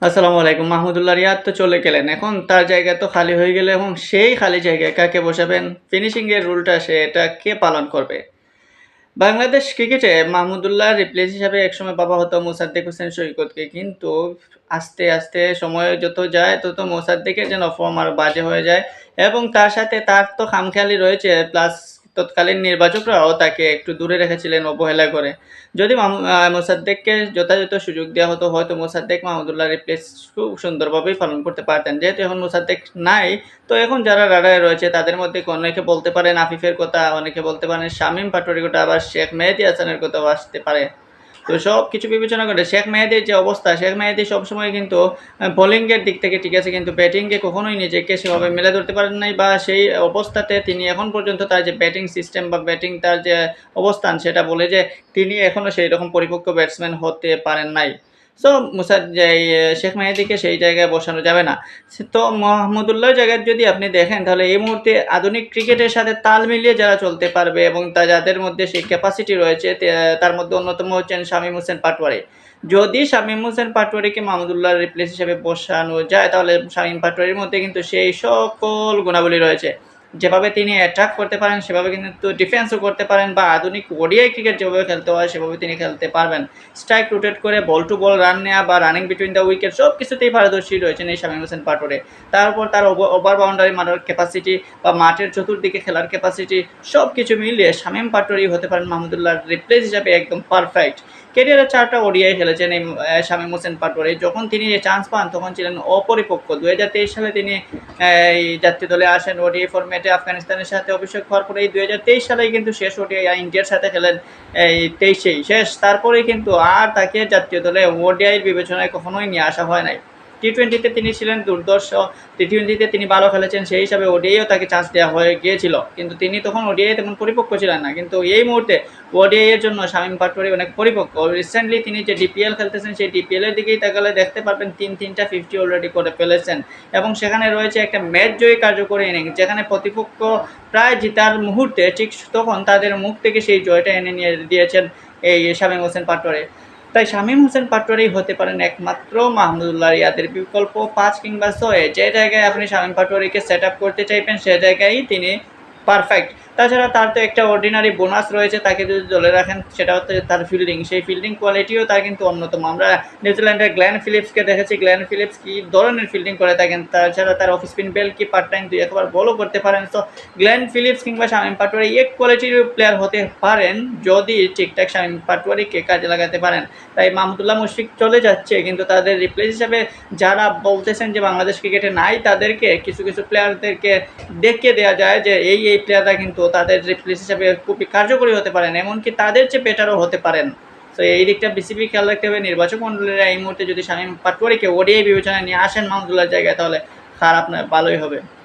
আসসালামু আলাইকুম। মাহমুদুল্লাহ রিয়াদ তো চলে গেলেন। এখন তার জায়গা তো খালি হয়ে গেলে এবং সেই খালি জায়গায় কাকে বসাবেন? ফিনিশিং এর রুলটা এটা কে পালন করবে? বাংলাদেশ ক্রিকেটে মাহমুদুল্লাহর রিপ্লেস হিসাবে একসময় ভাবা হতো মোসাদ্দেক হোসেন সৈকতকে। কিন্তু আস্তে, আস্তে সময় যত যায় তত মোসাদ্দেকের যেন ফর্ম আরও বাজে হয়ে যায় এবং তার সাথে তার তো খামখেয়ালি রয়েছে প্লাস তৎকালীন নির্বাচকরাও তাকে একটু দূরে রেখেছিলেন অবহেলা করে। যদি মোসাদ্দেককে যথাযথ সুযোগ দেওয়া হতো হয়তো মোসাদ্দেক মাহমুদুল্লাহর রিপ্লেস খুব সুন্দরভাবেই পালন করতে পারতেন। যেহেতু এখন মোসাদ্দেক নাই তো এখন যারা রাডারে রয়েছে তাদের মধ্যে অনেকে বলতে পারেন আফিফের কথা, অনেকে বলতে পারেন শামীম পাটোয়ারির কথা, আবার শেখ মেহেদী হাসানের কথাও আসতে পারে। তো সবকিছু বিবেচনা করে শেখ মেহেদীর যে অবস্থা, শেখ মেহেদী সবসময় কিন্তু বোলিংয়ের দিক থেকে ঠিক আছে কিন্তু ব্যাটিংয়ে কখনোই নিজেকে সেভাবে মেলে ধরতে পারেন নাই বা সেই অবস্থাতে তিনি এখন পর্যন্ত তার যে ব্যাটিং সিস্টেম বা ব্যাটিং তার যে অবস্থান সেটা বলে যে তিনি এখনও সেই রকম পরিপক্ক ব্যাটসম্যান হতে পারেন নাই। সো শেখ মেহেদীকে সেই জায়গায় বসানো যাবে না। তো মাহমুদুল্লাহর জায়গায় যদি আপনি দেখেন তাহলে এই মুহূর্তে আধুনিক ক্রিকেটের সাথে তাল মিলিয়ে যারা চলতে পারবে এবং যাদের মধ্যে সেই ক্যাপাসিটি রয়েছে তার মধ্যে অন্যতম হচ্ছেন শামীম হোসেন পাটোয়ারি। যদি শামীম হোসেন পাটোয়ারিকে মাহমুদুল্লাহর রিপ্লেস হিসেবে বসানো যায় তাহলে শামীম পাটোয়ারির মধ্যে কিন্তু সেই সকল গুণাবলী রয়েছে। যেভাবে তিনি অ্যাটাক করতে পারেন সেভাবে কিন্তু ডিফেন্সও করতে পারেন বা আধুনিক ওডিআই ক্রিকেট যেভাবে খেলতে হয় সেভাবে তিনি খেলতে পারবেন। স্ট্রাইক রোটেট করে বল টু বল রান নেওয়া বা রানিং বিটুইন দ্য উইকেট সব কিছুতেই পারদর্শী রয়েছেন এই শামীম হোসেন পাটোয়ারি। তারপর তার ওভার বাউন্ডারি মারার ক্যাপাসিটি বা মাঠের চতুর্দিকে খেলার ক্যাপাসিটি সব কিছু মিলিয়ে শামীম পাটোয়ারি হতে পারেন মাহমুদুল্লাহর রিপ্লেস হিসাবে একদম পারফেক্ট। ক্যারিয়ারে 4টা ওডিআই খেলেছেন এই শামীম হোসেন পাটোয়ারি। যখন তিনি চান্স পান তখন ছিলেন অপরিপক্ক। 2023 সালে তিনি এই জাতীয় দলে আসেন ওডিআই ফরম্যাটে আফগানিস্তানের সাথে অভিষেক হওয়ার পরে এই 2023 সালেই কিন্তু শেষ ওডিআই ইন্ডিয়ার সাথে খেলেন এই 23-এই শেষ। তারপরেই কিন্তু আর তাকে জাতীয় দলে ওডিআইয়ের বিবেচনায় কখনোই নিয়ে আসা হয় নাই। টি-20তে তিনি ছিলেন দুর্ধর্ষ, টি-20তে তিনি ভালো খেলেছেন সেই হিসাবে ওডিআইও তাকে চান্স দেওয়া হয়ে গিয়েছিল। কিন্তু তিনি তখন ওডিআই তেমন পরিপক্ক ছিলেন না। কিন্তু এই মুহূর্তে ওডিআই এর জন্য শামীম পাটোয়ারি অনেক পরিপক্ক। রিসেন্টলি তিনি যে ডিপিএল খেলতেছেন সেই ডিপিএল এর দিকেই তাকালে দেখতে পারবেন 3টা 50 অলরেডি করে ফেলেছেন এবং সেখানে রয়েছে একটা ম্যাচ জয়ী কার্যকরী ইনিংস যেখানে প্রতিপক্ষ প্রায় জেতার মুহূর্তে ঠিক তখন তাদের মুখ থেকে সেই জয়টা এনে নিয়ে দিয়েছেন এই শামীম হোসেন পাটোয়ারি। তাই শামীম হোসেন পাটোয়ারি হতে পারেন একমাত্র মাহমুদুল্লাহ রিয়াদের বিকল্প 5 কিংবা 6 যে জায়গায় আপনি শামীম পাটোয়ারিকে সেট আপ করতে চাইবেন সে জায়গায় তিনি পারফেক্ট। তাছাড়া তার তো একটা অর্ডিনারি বোনাস রয়েছে তাকে যদি দলে রাখেন সেটা হচ্ছে তার ফিল্ডিং। সেই ফিল্ডিং কোয়ালিটিও তার কিন্তু অন্যতম। আমরা নিউজিল্যান্ডের গ্লেন ফিলিপসকে দেখেছি গ্লেন ফিলিপস কী ধরনের ফিল্ডিং করে থাকেন। তাছাড়া তার অফ স্পিন বেল কি পার্ট টাইম 2-1 বলও করতে পারেন। সো গ্লেন ফিলিপস কিংবা শামীম পাটোয়ারি এক কোয়ালিটির প্লেয়ার হতে পারেন যদি ঠিকঠাক শামীম পাটোয়ারিকে কাজে লাগাতে পারেন। তাই মাহমুদুল্লাহ মুশফিক চলে যাচ্ছে কিন্তু তাদের রিপ্লেস হিসাবে যারা বলতেছেন যে বাংলাদেশ ক্রিকেটে নাই তাদেরকে কিছু প্লেয়ারদেরকে দেখিয়ে দেওয়া যায় যে এই প্লেয়াররা কিন্তু তাদের রিপ্লেস হিসাবে খুবই কার্যকরী হতে পারেন এমনকি তাদের চেয়ে বেটারও হতে পারেন। তো এই দিকটা বিসিবি খেয়াল রাখতে হবে। নির্বাচক মণ্ডলীরা এই মুহূর্তে যদি শামীম পাটোয়ারিকে ওডিআই বিবেচনায় নিয়ে আসেন মাহমুদুল্লাহর জায়গায় তাহলে খারাপ নয় ভালোই হবে।